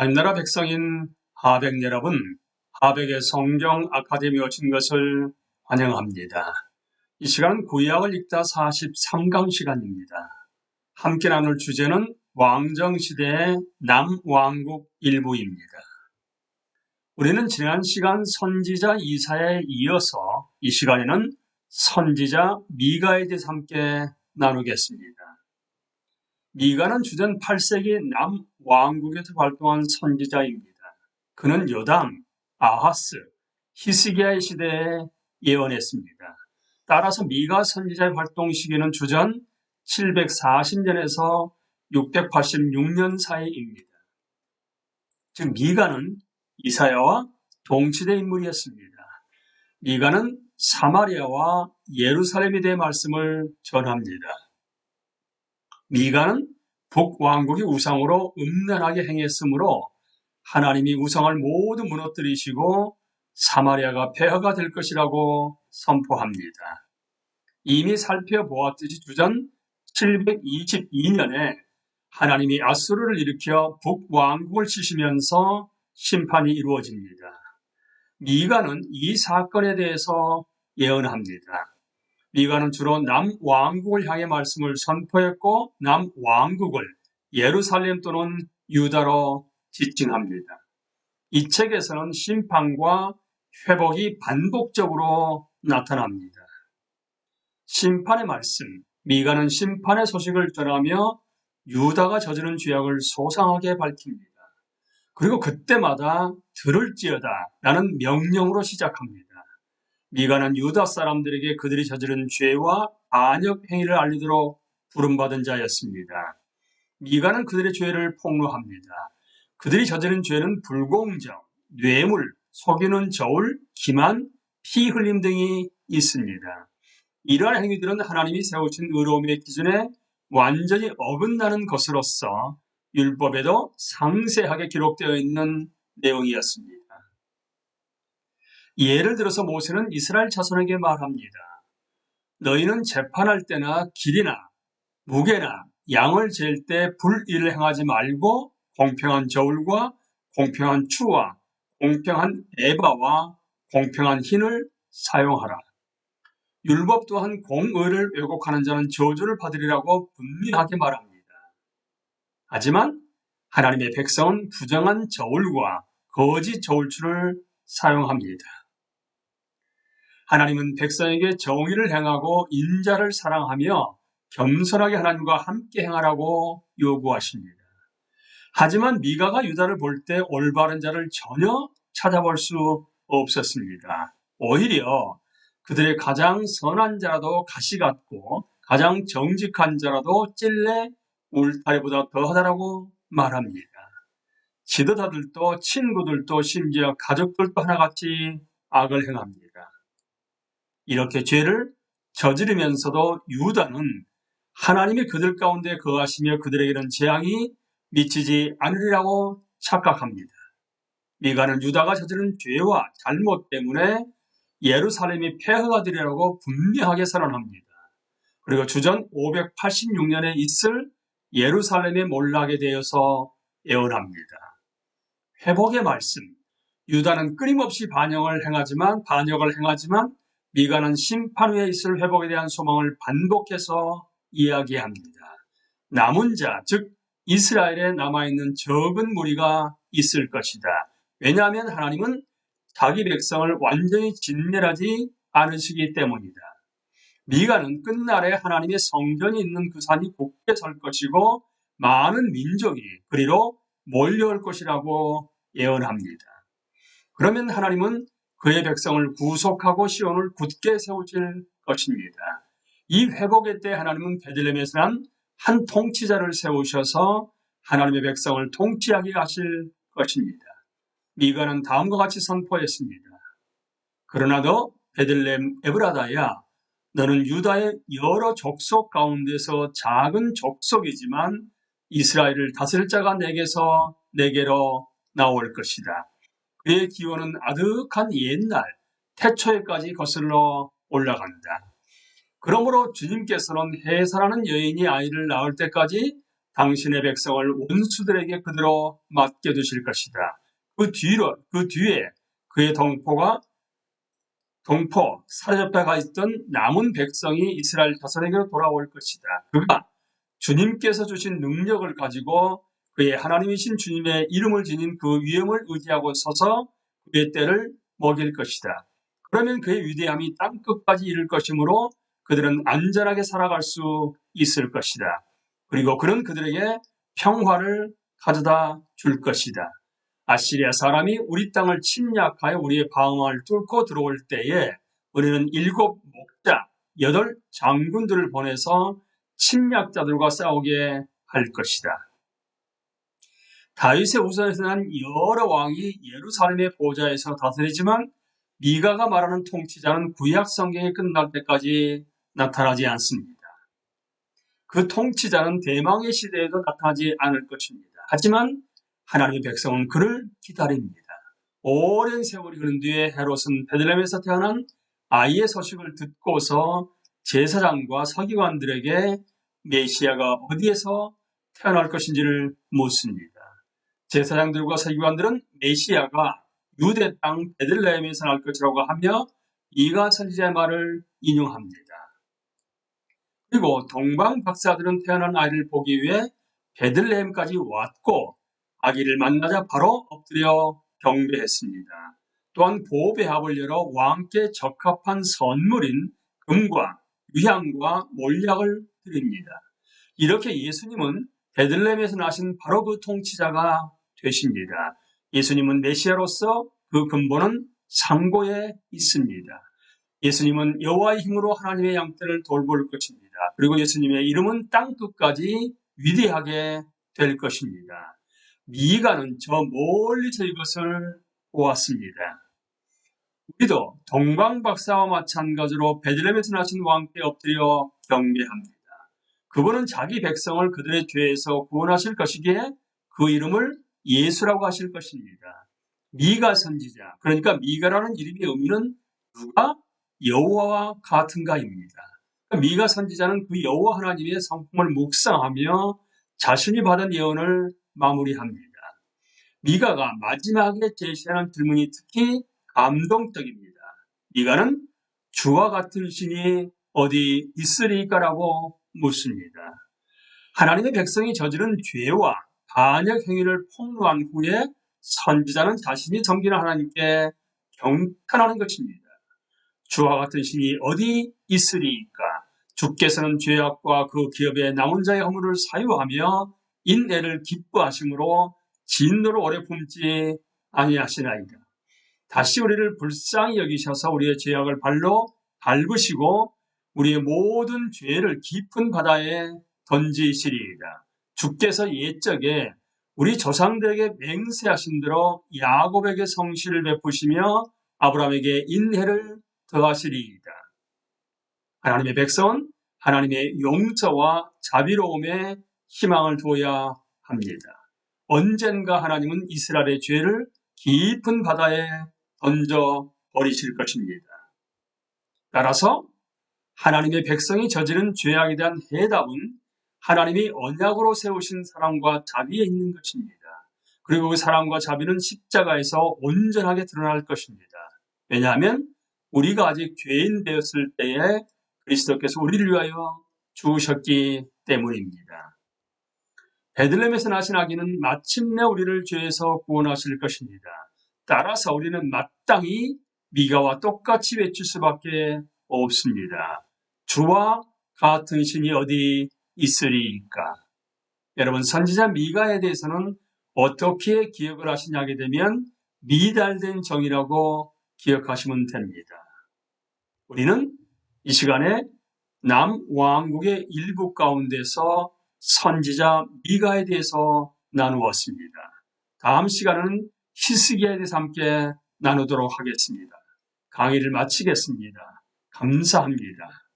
한나라 백성인 하백 여러분, 하백의 성경 아카데미에 오신 것을 환영합니다. 이 시간 구약을 읽다 43강 시간입니다. 함께 나눌 주제는 왕정시대의 남왕국 일부입니다. 우리는 지난 시간 선지자 이사야에 이어서 이 시간에는 선지자 미가에 대해서 함께 나누겠습니다. 미가는 주전 8세기 남왕국에서 활동한 선지자입니다. 그는 요담, 아하스, 히스기야의 시대에 예언했습니다. 따라서 미가 선지자의 활동 시기는 주전 740년에서 686년 사이입니다. 즉 미가는 이사야와 동치대 인물이었습니다. 미가는 사마리아와 예루살렘에 대해 말씀을 전합니다. 미가는 북왕국의 우상으로 음란하게 행했으므로 하나님이 우상을 모두 무너뜨리시고 사마리아가 폐허가 될 것이라고 선포합니다. 이미 살펴보았듯이 주전 722년에 하나님이 아수르를 일으켜 북왕국을 치시면서 심판이 이루어집니다. 미가는 이 사건에 대해서 예언합니다. 미가는 주로 남왕국을 향해 말씀을 선포했고 남왕국을 예루살렘 또는 유다로 지칭합니다. 이 책에서는 심판과 회복이 반복적으로 나타납니다. 심판의 말씀, 미가는 심판의 소식을 전하며 유다가 저지른 죄악을 소상하게 밝힙니다. 그리고 그때마다 들을지어다 라는 명령으로 시작합니다. 미가는 유다 사람들에게 그들이 저지른 죄와 반역 행위를 알리도록 부름받은 자였습니다. 미가는 그들의 죄를 폭로합니다. 그들이 저지른 죄는 불공정, 뇌물, 속이는 저울, 기만, 피 흘림 등이 있습니다. 이러한 행위들은 하나님이 세우신 의로움의 기준에 완전히 어긋나는 것으로서 율법에도 상세하게 기록되어 있는 내용이었습니다. 예를 들어서 모세는 이스라엘 자손에게 말합니다. 너희는 재판할 때나 길이나 무게나 양을 잴 때 불의를 행하지 말고 공평한 저울과 공평한 추와 공평한 에바와 공평한 흰을 사용하라. 율법 또한 공의를 왜곡하는 자는 저주를 받으리라고 분명하게 말합니다. 하지만 하나님의 백성은 부정한 저울과 거짓 저울추를 사용합니다. 하나님은 백성에게 정의를 행하고 인자를 사랑하며 겸손하게 하나님과 함께 행하라고 요구하십니다. 하지만 미가가 유다를 볼 때 올바른 자를 전혀 찾아볼 수 없었습니다. 오히려 그들의 가장 선한 자라도 가시 같고 가장 정직한 자라도 찔레 울타리보다 더하다라고 말합니다. 지도자들도 친구들도 심지어 가족들도 하나같이 악을 행합니다. 이렇게 죄를 저지르면서도 유다는 하나님이 그들 가운데 거하시며 그들에게는 재앙이 미치지 않으리라고 착각합니다. 미가는 유다가 저지른 죄와 잘못 때문에 예루살렘이 폐허가 되리라고 분명하게 선언합니다. 그리고 주전 586년에 있을 예루살렘의 몰락에 대해서 예언합니다. 회복의 말씀, 유다는 끊임없이 반역을 행하지만 미가는 심판 후에 있을 회복에 대한 소망을 반복해서 이야기합니다. 남은 자, 즉 이스라엘에 남아있는 적은 무리가 있을 것이다. 왜냐하면 하나님은 자기 백성을 완전히 진멸하지 않으시기 때문이다. 미가는 끝날에 하나님의 성전이 있는 그 산이 굳게 설 것이고 많은 민족이 그리로 몰려올 것이라고 예언합니다. 그러면 하나님은 그의 백성을 구속하고 시온을 굳게 세우실 것입니다. 이 회복의 때 하나님은 베들레헴에서 난 한 통치자를 세우셔서 하나님의 백성을 통치하게 하실 것입니다. 미가는 다음과 같이 선포했습니다. 그러나 너 베들레헴 에브라다야, 너는 유다의 여러 족속 가운데서 작은 족속이지만 이스라엘을 다스릴 자가 내게로 나올 것이다. 그의 기원은 아득한 옛날 태초에까지 거슬러 올라간다. 그러므로 주님께서는 해산하는 여인이 아이를 낳을 때까지 당신의 백성을 원수들에게 그대로 맡겨두실 것이다. 그 뒤에 그의 동포 사로잡혀가 있던 남은 백성이 이스라엘 자손에게로 돌아올 것이다. 그가 주님께서 주신 능력을 가지고 그의 하나님이신 주님의 이름을 지닌 그 위엄을 의지하고 서서 그의 때를 먹일 것이다. 그러면 그의 위대함이 땅끝까지 이를 것이므로 그들은 안전하게 살아갈 수 있을 것이다. 그리고 그는 그들에게 평화를 가져다 줄 것이다. 아시리아 사람이 우리 땅을 침략하여 우리의 방어를 뚫고 들어올 때에 우리는 7 목자, 8 장군들을 보내서 침략자들과 싸우게 할 것이다. 다윗의 후손에서 난 여러 왕이 예루살렘의 보좌에서 다스리지만 미가가 말하는 통치자는 구약 성경이 끝날 때까지 나타나지 않습니다. 그 통치자는 대망의 시대에도 나타나지 않을 것입니다. 하지만 하나님의 백성은 그를 기다립니다. 오랜 세월이 흐른 뒤에 헤롯은 베들레헴에서 태어난 아이의 소식을 듣고서 제사장과 서기관들에게 메시아가 어디에서 태어날 것인지를 묻습니다. 제사장들과 서기관들은 메시아가 유대 땅 베들레헴에서 날 것이라고 하며 미가 선지자의 말을 인용합니다. 그리고 동방 박사들은 태어난 아이를 보기 위해 베들레헴까지 왔고 아기를 만나자 바로 엎드려 경배했습니다. 또한 보배합을 열어 왕께 적합한 선물인 금과 유향과 몰약을 드립니다. 이렇게 예수님은 베들레헴에서 나신 바로 그 통치자가 되십니다. 예수님은 메시아로서 그 근본은 상고에 있습니다. 예수님은 여호와의 힘으로 하나님의 양떼를 돌볼 것입니다. 그리고 예수님의 이름은 땅끝까지 위대하게 될 것입니다. 미가는 저 멀리서 이것을 보았습니다. 우리도 동방박사와 마찬가지로 베들레헴에서 나신 왕께 엎드려 경배합니다. 그분은 자기 백성을 그들의 죄에서 구원하실 것이기에 그 이름을 예수라고 하실 것입니다. 미가 선지자, 그러니까 미가라는 이름의 의미는 누가 여호와와 같은가입니다. 미가 선지자는 그 여호와 하나님의 성품을 묵상하며 자신이 받은 예언을 마무리합니다. 미가가 마지막에 제시하는 질문이 특히 감동적입니다. 미가는 주와 같은 신이 어디 있으리까라고 묻습니다. 하나님의 백성이 저지른 죄와 반역 행위를 폭로한 후에 선지자는 자신이 섬기는 하나님께 경탄하는 것입니다. 주와 같은 신이 어디 있으리까? 주께서는 죄악과 그 기업의 남은 자의 허물을 사유하며 인애를 기뻐하심으로 진노를 오래 품지 아니하시나이다. 다시 우리를 불쌍히 여기셔서 우리의 죄악을 발로 밟으시고 우리의 모든 죄를 깊은 바다에 던지시리이다. 주께서 옛적에 우리 조상들에게 맹세하신 대로 야곱에게 성실을 베푸시며 아브라함에게 인애를 더하시리이다. 하나님의 백성은 하나님의 용서와 자비로움에 희망을 두어야 합니다. 언젠가 하나님은 이스라엘의 죄를 깊은 바다에 던져 버리실 것입니다. 따라서 하나님의 백성이 저지른 죄악에 대한 해답은 하나님이 언약으로 세우신 사랑과 자비에 있는 것입니다. 그리고 그 사랑과 자비는 십자가에서 온전하게 드러날 것입니다. 왜냐하면 우리가 아직 죄인 되었을 때에 그리스도께서 우리를 위하여 죽으셨기 때문입니다. 베들레헴에서 나신 아기는 마침내 우리를 죄에서 구원하실 것입니다. 따라서 우리는 마땅히 미가와 똑같이 외칠 수밖에 없습니다. 주와 같은 신이 어디 있으리까? 여러분, 선지자 미가에 대해서는 어떻게 기억을 하시냐게 되면 미달된 정이라고 기억하시면 됩니다. 우리는 이 시간에 남왕국의 일부 가운데서 선지자 미가에 대해서 나누었습니다. 다음 시간은 히스기야에 대해서 함께 나누도록 하겠습니다. 강의를 마치겠습니다. 감사합니다.